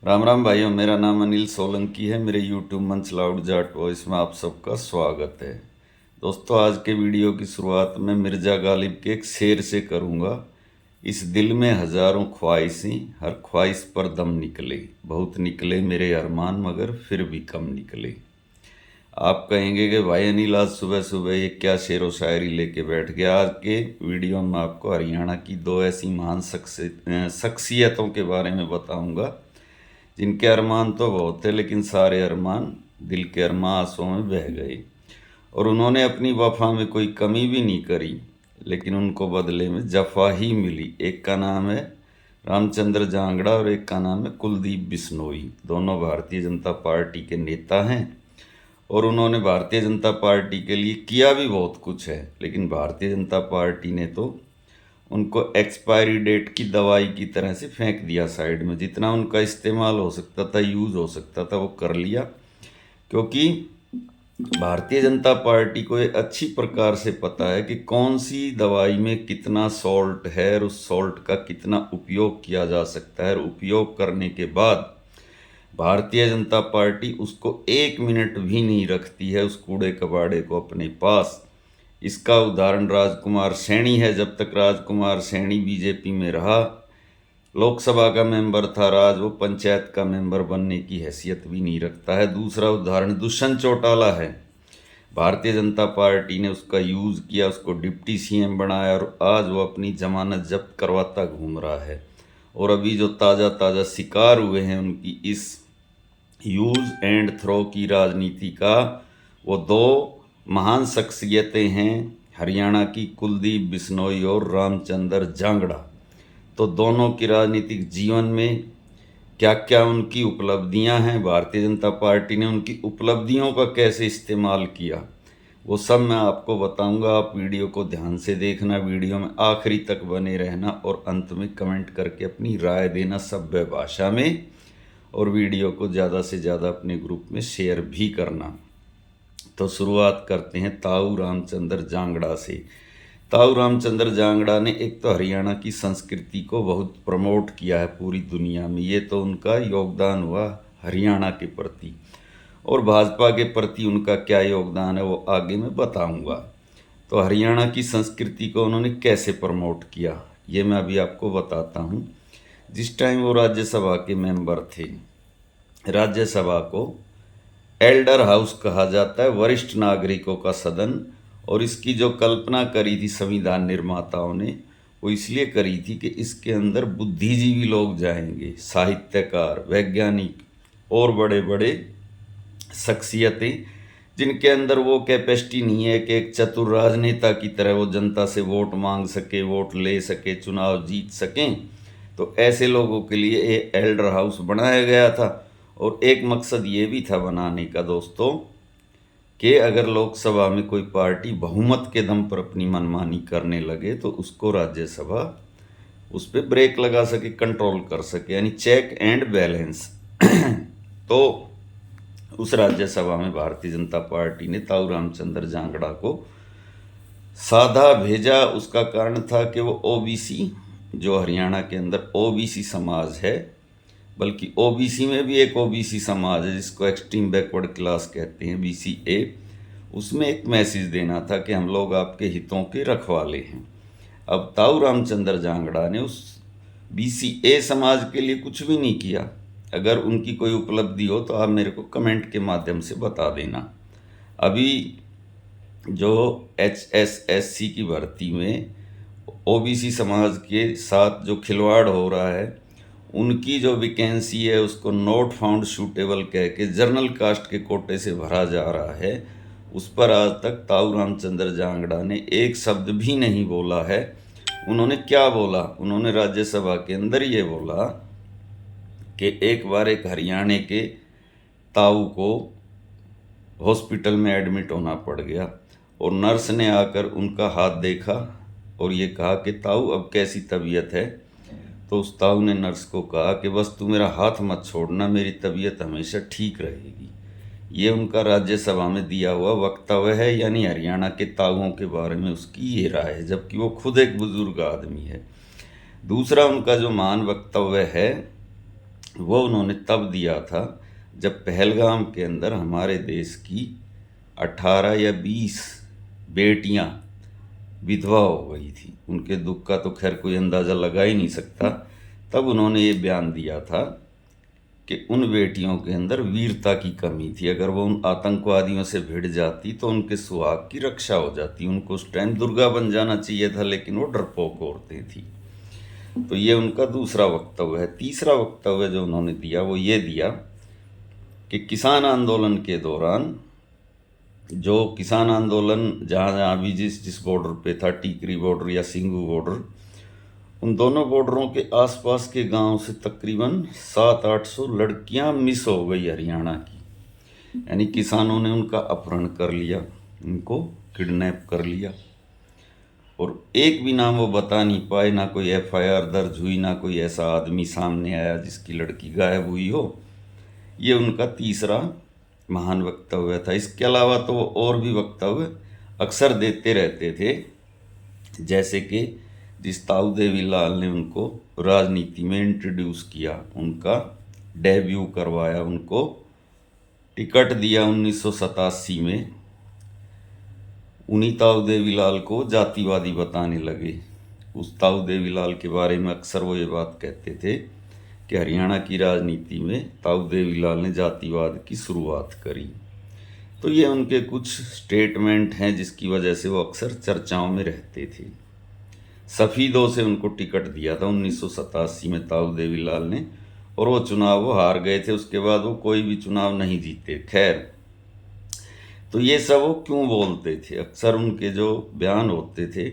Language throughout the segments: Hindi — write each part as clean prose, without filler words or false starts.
राम राम भाइयों, मेरा नाम अनिल सोलंकी है। मेरे यूट्यूब मंच लाउड जाट वॉइस में आप सबका स्वागत है। दोस्तों, आज के वीडियो की शुरुआत मैं मिर्ज़ा गालिब के एक शेर से करूँगा। इस दिल में हज़ारों ख्वाहिशें, हर ख्वाहिश पर दम निकले, बहुत निकले मेरे अरमान मगर फिर भी कम निकले। आप कहेंगे कि भाई अनिल आज सुबह सुबह ये क्या शेर व शायरी लेके बैठ गया। आज के वीडियो में आपको हरियाणा की दो ऐसी महान शख्सियतों के बारे में बताऊंगा जिनके अरमान तो बहुत थे, लेकिन सारे अरमान दिल के अरमान आंसुओं में बह गए। और उन्होंने अपनी वफा में कोई कमी भी नहीं करी, लेकिन उनको बदले में जफा ही मिली। एक का नाम है रामचंद्र जांगड़ा और एक का नाम है कुलदीप बिश्नोई। दोनों भारतीय जनता पार्टी के नेता हैं और उन्होंने भारतीय जनता पार्टी के लिए किया भी बहुत कुछ है, लेकिन भारतीय जनता पार्टी ने तो उनको एक्सपायरी डेट की दवाई की तरह से फेंक दिया साइड में। जितना उनका इस्तेमाल हो सकता था, यूज़ हो सकता था, वो कर लिया। क्योंकि भारतीय जनता पार्टी को ये अच्छी प्रकार से पता है कि कौन सी दवाई में कितना सॉल्ट है और उस सॉल्ट का कितना उपयोग किया जा सकता है। और उपयोग करने के बाद भारतीय जनता पार्टी उसको एक मिनट भी नहीं रखती है, उस कूड़े कबाड़े को अपने पास। इसका उदाहरण राजकुमार सैनी है। जब तक राजकुमार सैनी बीजेपी में रहा, लोकसभा का मेंबर था, आज वो पंचायत का मेंबर बनने की हैसियत भी नहीं रखता है। दूसरा उदाहरण दुष्यंत चौटाला है। भारतीय जनता पार्टी ने उसका यूज़ किया, उसको डिप्टी सीएम बनाया और आज वो अपनी जमानत जब्त करवाता घूम रहा है। और अभी जो ताज़ा ताज़ा शिकार हुए हैं उनकी इस यूज़ एंड थ्रो की राजनीति का, वो दो महान शख्सियतें हैं हरियाणा की, कुलदीप बिश्नोई और रामचंद्र जांगड़ा। तो दोनों की राजनीतिक जीवन में क्या क्या उनकी उपलब्धियां हैं, भारतीय जनता पार्टी ने उनकी उपलब्धियों का कैसे इस्तेमाल किया, वो सब मैं आपको बताऊंगा। आप वीडियो को ध्यान से देखना, वीडियो में आखिरी तक बने रहना और अंत में कमेंट करके अपनी राय देना सभ्य भाषा में। और वीडियो को ज़्यादा से ज़्यादा अपने ग्रुप में शेयर भी करना। तो शुरुआत करते हैं ताऊ रामचंद्र जांगड़ा से। ताऊ रामचंद्र जांगड़ा ने एक तो हरियाणा की संस्कृति को बहुत प्रमोट किया है पूरी दुनिया में। ये तो उनका योगदान हुआ हरियाणा के प्रति। और भाजपा के प्रति उनका क्या योगदान है वो आगे मैं बताऊंगा। तो हरियाणा की संस्कृति को उन्होंने कैसे प्रमोट किया ये मैं अभी आपको बताता हूँ। जिस टाइम वो राज्यसभा के मेंबर थे, राज्यसभा को एल्डर हाउस कहा जाता है, वरिष्ठ नागरिकों का सदन। और इसकी जो कल्पना करी थी संविधान निर्माताओं ने, वो इसलिए करी थी कि इसके अंदर बुद्धिजीवी लोग जाएंगे, साहित्यकार, वैज्ञानिक और बड़े बड़े शख्सियतें, जिनके अंदर वो कैपेसिटी नहीं है कि एक चतुर राजनेता की तरह वो जनता से वोट मांग सके, वोट ले सके, चुनाव जीत सकें। तो ऐसे लोगों के लिए ये एल्डर हाउस बनाया गया था। और एक मकसद ये भी था बनाने का दोस्तों कि अगर लोकसभा में कोई पार्टी बहुमत के दम पर अपनी मनमानी करने लगे तो उसको राज्यसभा उस पर ब्रेक लगा सके, कंट्रोल कर सके, यानी चेक एंड बैलेंस। तो उस राज्यसभा में भारतीय जनता पार्टी ने ताऊ रामचंद्र जांगड़ा को साधा भेजा। उसका कारण था कि वो ओबीसी, जो हरियाणा के अंदर ओबीसी समाज है, बल्कि ओबीसी में भी एक ओबीसी समाज है जिसको एक्सट्रीम बैकवर्ड क्लास कहते हैं, BCA, उसमें एक मैसेज देना था कि हम लोग आपके हितों के रखवाले हैं। अब ताऊ रामचंद्र जांगड़ा ने उस BCA समाज के लिए कुछ भी नहीं किया। अगर उनकी कोई उपलब्धि हो तो आप मेरे को कमेंट के माध्यम से बता देना। अभी जो HSSC की भर्ती में ओबीसी समाज के साथ जो खिलवाड़ हो रहा है, उनकी जो वैकेंसी है उसको नॉट फाउंड सूटेबल कह के जनरल कास्ट के कोटे से भरा जा रहा है। उस पर आज तक ताऊ रामचंद्र जांगड़ा ने एक शब्द भी नहीं बोला है। उन्होंने क्या बोला, उन्होंने राज्यसभा के अंदर ये बोला कि एक बार एक हरियाणा के ताऊ को हॉस्पिटल में एडमिट होना पड़ गया और नर्स ने आकर उनका हाथ देखा और ये कहा कि ताऊ अब कैसी तबीयत है। तो उस ताऊ ने नर्स को कहा कि बस तू मेरा हाथ मत छोड़ना, मेरी तबीयत हमेशा ठीक रहेगी। ये उनका राज्यसभा में दिया हुआ वक्तव्य है, यानी हरियाणा के ताऊओं के बारे में उसकी ये राय है, जबकि वो खुद एक बुजुर्ग आदमी है। दूसरा उनका जो महान वक्तव्य है वो उन्होंने तब दिया था जब पहलगाम के अंदर हमारे देश की 18 या 20 बेटियां विधवा हो गई थी। उनके दुख का तो खैर कोई अंदाज़ा लगा ही नहीं सकता। तब उन्होंने ये बयान दिया था कि उन बेटियों के अंदर वीरता की कमी थी, अगर वो उन आतंकवादियों से भिड़ जाती तो उनके सुहाग की रक्षा हो जाती। उनको उस टाइम दुर्गा बन जाना चाहिए था, लेकिन वो डरपोक औरतें थी। तो ये उनका दूसरा वक्तव्य है। तीसरा वक्तव्य जो उन्होंने दिया वो ये दिया कि किसान आंदोलन के दौरान, जो किसान आंदोलन जहाँ जहाँ भी जिस जिस बॉर्डर पे था, टीकरी बॉर्डर या सिंघू बॉर्डर, उन दोनों बॉर्डरों के आसपास के गांव से तकरीबन 700-800 लड़कियां मिस हो गई हरियाणा की। यानी किसानों ने उनका अपहरण कर लिया, उनको किडनैप कर लिया, और एक भी नाम वो बता नहीं पाए, ना कोई एफआईआर दर्ज हुई, ना कोई ऐसा आदमी सामने आया जिसकी लड़की गायब हुई हो। ये उनका तीसरा महान वक्तव्य था। इसके अलावा तो वो और भी वक्तव्य अक्सर देते रहते थे, जैसे कि जिस ताऊ देवीलाल ने उनको राजनीति में इंट्रोड्यूस किया, उनका डेब्यू करवाया, उनको टिकट दिया 1987 में, उन्हीं ताऊ देवीलाल को जातिवादी बताने लगे। उस ताऊ देवीलाल के बारे में अक्सर वो ये बात कहते थे कि हरियाणा की राजनीति में ताऊ देवीलाल ने जातिवाद की शुरुआत करी। तो ये उनके कुछ स्टेटमेंट हैं जिसकी वजह से वो अक्सर चर्चाओं में रहते थे। सफ़ीदों से उनको टिकट दिया था 1987 में ताऊ देवीलाल ने, और वो चुनाव वो हार गए थे। उसके बाद वो कोई भी चुनाव नहीं जीते। खैर, तो ये सब वो क्यों बोलते थे? अक्सर उनके जो बयान होते थे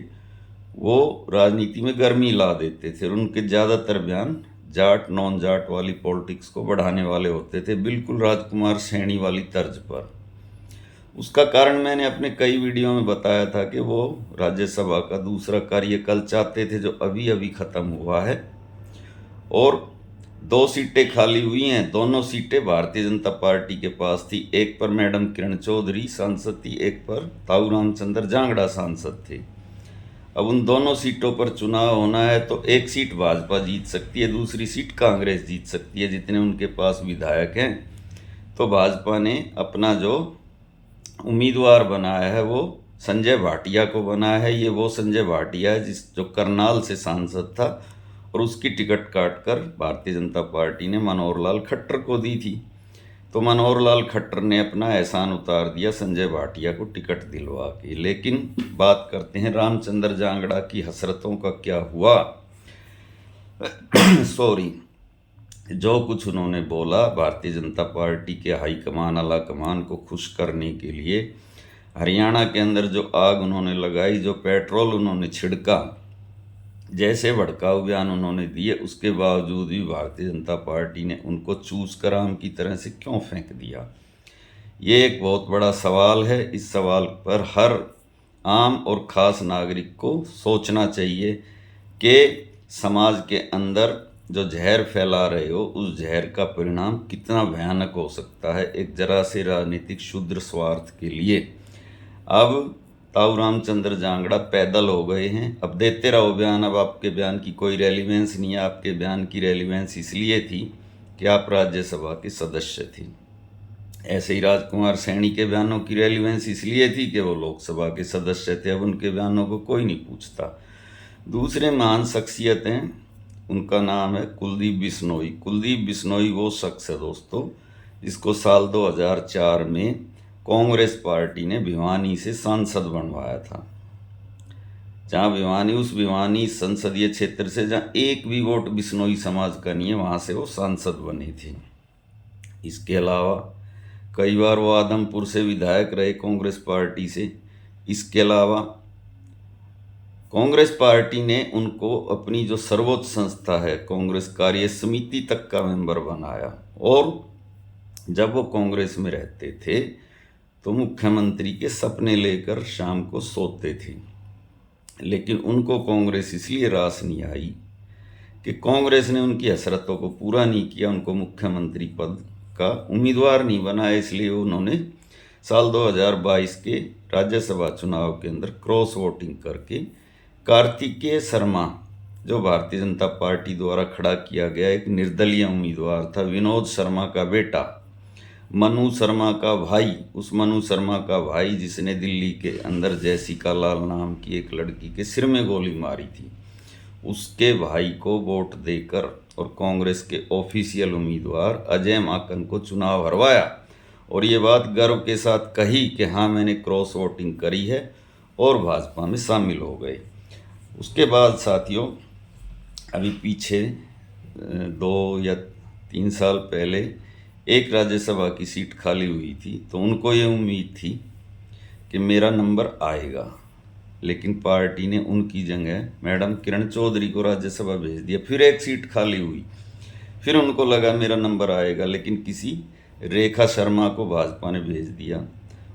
वो राजनीति में गर्मी ला देते थे, और उनके ज़्यादातर बयान जाट नॉन जाट वाली पॉलिटिक्स को बढ़ाने वाले होते थे, बिल्कुल राजकुमार सैनी वाली तर्ज पर। उसका कारण मैंने अपने कई वीडियो में बताया था कि वो राज्यसभा का दूसरा कार्यकाल चाहते थे, जो अभी अभी ख़त्म हुआ है, और 2 सीटें खाली हुई हैं। दोनों सीटें भारतीय जनता पार्टी के पास थी। एक पर मैडम किरण चौधरी सांसद थी, एक पर ताऊ रामचंद्र जांगड़ा सांसद थे। अब उन दोनों सीटों पर चुनाव होना है तो एक सीट भाजपा जीत सकती है, दूसरी सीट कांग्रेस जीत सकती है। जितने उनके पास विधायक हैं, तो भाजपा ने अपना जो उम्मीदवार बनाया है वो संजय भाटिया को बनाया है। ये वो संजय भाटिया है जो करनाल से सांसद था, और उसकी टिकट काटकर भारतीय जनता पार्टी ने मनोहर लाल खट्टर को दी थी। तो मनोहर लाल खट्टर ने अपना एहसान उतार दिया संजय भाटिया को टिकट दिलवा के। लेकिन बात करते हैं रामचंद्र जांगड़ा की हसरतों का क्या हुआ। सॉरी, जो कुछ उन्होंने बोला भारतीय जनता पार्टी के हाईकमान आला कमान को खुश करने के लिए, हरियाणा के अंदर जो आग उन्होंने लगाई, जो पेट्रोल उन्होंने छिड़का, जैसे भड़काऊ बयान उन्होंने दिए, उसके बावजूद भी भारतीय जनता पार्टी ने उनको चूस कर आम की तरह से क्यों फेंक दिया? ये एक बहुत बड़ा सवाल है। इस सवाल पर हर आम और ख़ास नागरिक को सोचना चाहिए कि समाज के अंदर जो जहर फैला रहे हो, उस जहर का परिणाम कितना भयानक हो सकता है एक जरा से राजनीतिक क्षुद्र स्वार्थ के लिए। अब ताऊ रामचंद्र जांगड़ा पैदल हो गए हैं। अब देते रहो बयान, अब आपके बयान की कोई रेलिवेंस नहीं है। आपके बयान की रेलिवेंस इसलिए थी कि आप राज्यसभा के सदस्य थे। ऐसे ही राजकुमार सैनी के बयानों की रेलिवेंस इसलिए थी कि वो लोकसभा के सदस्य थे। अब उनके बयानों को कोई नहीं पूछता। दूसरे महान शख्सियत हैं, उनका नाम है कुलदीप बिश्नोई। कुलदीप बिश्नोई वो शख्स है दोस्तों जिसको साल 2004 में कांग्रेस पार्टी ने भिवानी से सांसद बनवाया था। जहाँ भिवानी, उस भिवानी संसदीय क्षेत्र से जहाँ एक भी वोट बिश्नोई समाज का नहीं है, वहाँ से वो सांसद बने थे। इसके अलावा कई बार वो आदमपुर से विधायक रहे कांग्रेस पार्टी से। इसके अलावा कांग्रेस पार्टी ने उनको अपनी जो सर्वोच्च संस्था है कांग्रेस कार्य समिति तक का मेंबर बनाया, और जब वो कांग्रेस में रहते थे तो मुख्यमंत्री के सपने लेकर शाम को सोते थे। लेकिन उनको कांग्रेस इसलिए रास नहीं आई कि कांग्रेस ने उनकी हसरतों को पूरा नहीं किया, उनको मुख्यमंत्री पद का उम्मीदवार नहीं बनाया। इसलिए उन्होंने साल 2022 के राज्यसभा चुनाव के अंदर क्रॉस वोटिंग करके कार्तिकेय शर्मा जो भारतीय जनता पार्टी द्वारा खड़ा किया गया एक निर्दलीय उम्मीदवार था, विनोद शर्मा का बेटा, मनु शर्मा का भाई। उस मनु शर्मा का भाई जिसने दिल्ली के अंदर जैसिका लाल नाम की एक लड़की के सिर में गोली मारी थी, उसके भाई को वोट देकर और कांग्रेस के ऑफिशियल उम्मीदवार अजय माकन को चुनाव हरवाया और ये बात गर्व के साथ कही कि हाँ, मैंने क्रॉस वोटिंग करी है और भाजपा में शामिल हो गए। उसके बाद साथियों, अभी पीछे 2 या 3 साल पहले एक राज्यसभा की सीट खाली हुई थी, तो उनको ये उम्मीद थी कि मेरा नंबर आएगा, लेकिन पार्टी ने उनकी जगह मैडम किरण चौधरी को राज्यसभा भेज दिया। फिर एक सीट खाली हुई, फिर उनको लगा मेरा नंबर आएगा, लेकिन किसी रेखा शर्मा को भाजपा ने भेज दिया।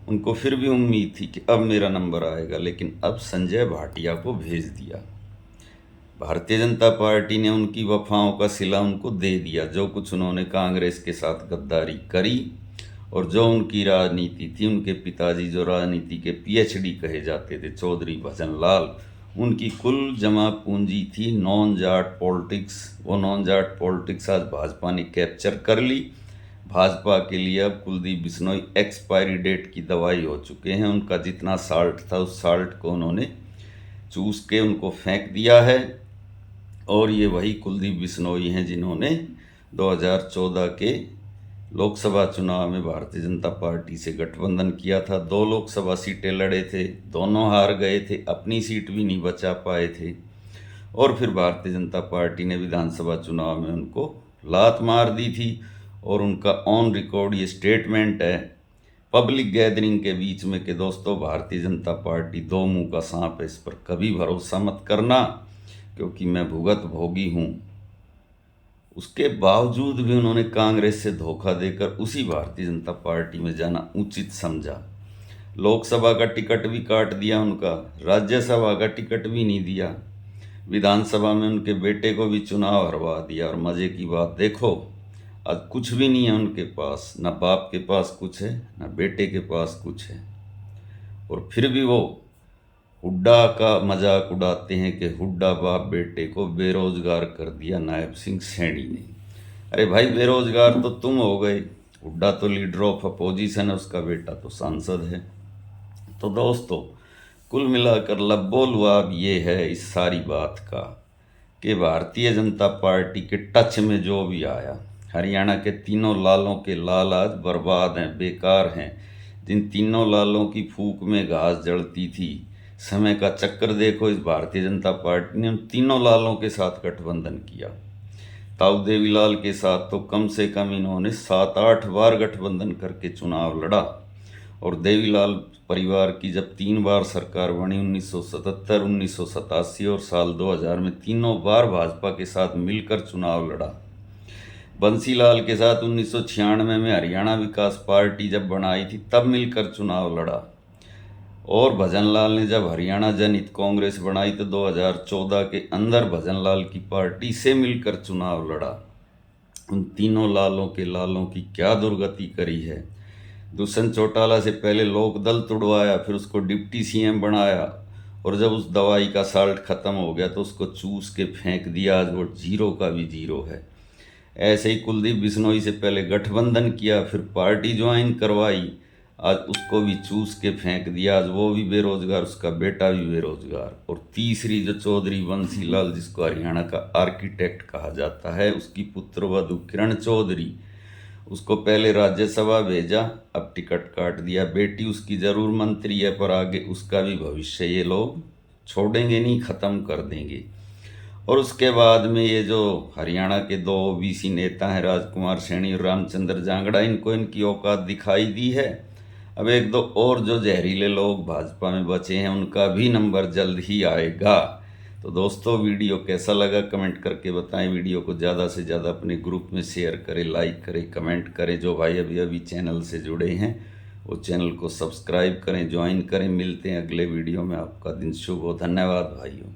उनको फिर भी उम्मीद थी कि अब मेरा नंबर आएगा, लेकिन अब संजय भाटिया को भेज दिया। भारतीय जनता पार्टी ने उनकी वफाओं का सिला उनको दे दिया। जो कुछ उन्होंने कांग्रेस के साथ गद्दारी करी और जो उनकी राजनीति थी, उनके पिताजी जो राजनीति के पीएचडी कहे जाते थे, चौधरी भजन लाल, उनकी कुल जमा पूंजी थी नॉन जाट पॉलिटिक्स। वो नॉन जाट पॉलिटिक्स आज भाजपा ने कैप्चर कर ली। भाजपा के लिए अब कुलदीप बिश्नोई एक्सपायरी डेट की दवाई हो चुके हैं। उनका जितना साल्ट था उस साल्ट को उन्होंने चूस के उनको फेंक दिया है और ये वही कुलदीप बिश्नोई हैं जिन्होंने 2014 के लोकसभा चुनाव में भारतीय जनता पार्टी से गठबंधन किया था। 2 लोकसभा सीटें लड़े थे, दोनों हार गए थे, अपनी सीट भी नहीं बचा पाए थे और फिर भारतीय जनता पार्टी ने विधानसभा चुनाव में उनको लात मार दी थी। और उनका ऑन रिकॉर्ड ये स्टेटमेंट है पब्लिक गैदरिंग के बीच में कि दोस्तों, भारतीय जनता पार्टी 2 मुंह का सांप है, इस पर कभी भरोसा मत करना क्योंकि मैं भुगत भोगी हूँ। उसके बावजूद भी उन्होंने कांग्रेस से धोखा देकर उसी भारतीय जनता पार्टी में जाना उचित समझा। लोकसभा का टिकट भी काट दिया उनका, राज्यसभा का टिकट भी नहीं दिया, विधानसभा में उनके बेटे को भी चुनाव हरवा दिया। और मज़े की बात देखो, आज कुछ भी नहीं है उनके पास, ना बाप के पास कुछ है, ना बेटे के पास कुछ है, और फिर भी वो हुड्डा का मजाक उड़ाते हैं कि हुड्डा बाप बेटे को बेरोजगार कर दिया नायब सिंह सैनी ने। अरे भाई, बेरोजगार तो तुम हो गए, हुड्डा तो लीडर ऑफ अपोजिशन है, उसका बेटा तो सांसद है। तो दोस्तों, कुल मिलाकर लबोलुआब ये है इस सारी बात का कि भारतीय जनता पार्टी के टच में जो भी आया, हरियाणा के तीनों लालों के लाल आज बर्बाद हैं, बेकार हैं। जिन तीनों लालों की फूक में घास जड़ती थी, समय का चक्कर देखो, इस भारतीय जनता पार्टी ने उन तीनों लालों के साथ गठबंधन किया। ताऊ देवीलाल के साथ तो कम से कम इन्होंने 7-8 बार गठबंधन करके चुनाव लड़ा और देवीलाल परिवार की जब 3 बार सरकार बनी, 1977, 1987 और साल 2000 में, तीनों बार भाजपा के साथ मिलकर चुनाव लड़ा। बंसीलाल के साथ 1996 में हरियाणा विकास पार्टी जब बनाई थी तब मिलकर चुनाव लड़ा, और भजनलाल ने जब हरियाणा जनहित कांग्रेस बनाई तो 2014 के अंदर भजनलाल की पार्टी से मिलकर चुनाव लड़ा। उन तीनों लालों के लालों की क्या दुर्गति करी है। दुष्यंत चौटाला से पहले लोकदल तुड़वाया, फिर उसको डिप्टी सीएम बनाया, और जब उस दवाई का साल्ट ख़त्म हो गया तो उसको चूस के फेंक दिया। आज वो जीरो का भी जीरो है। ऐसे ही कुलदीप बिश्नोई से पहले गठबंधन किया, फिर पार्टी ज्वाइन करवाई, आज उसको भी चूस के फेंक दिया। आज वो भी बेरोजगार, उसका बेटा भी बेरोजगार। और तीसरी जो चौधरी बंसीलाल, जिसको हरियाणा का आर्किटेक्ट कहा जाता है, उसकी पुत्रवधू किरण चौधरी, उसको पहले राज्यसभा भेजा, अब टिकट काट दिया। बेटी उसकी जरूर मंत्री है, पर आगे उसका भी भविष्य ये लोग छोड़ेंगे नहीं, ख़त्म कर देंगे। और उसके बाद में ये जो हरियाणा के 2 ओबीसी नेता हैं, राजकुमार सैनी और रामचंद्र जांगड़ा, इनको इनकी औकात दिखाई दी है। अब 1-2 और जो जहरीले लोग भाजपा में बचे हैं, उनका भी नंबर जल्द ही आएगा। तो दोस्तों, वीडियो कैसा लगा कमेंट करके बताएं। वीडियो को ज़्यादा से ज़्यादा अपने ग्रुप में शेयर करें, लाइक करें, कमेंट करें। जो भाई अभी अभी चैनल से जुड़े हैं वो चैनल को सब्सक्राइब करें, ज्वाइन करें। मिलते हैं अगले वीडियो में। आपका दिन शुभ हो। धन्यवाद भाइयों।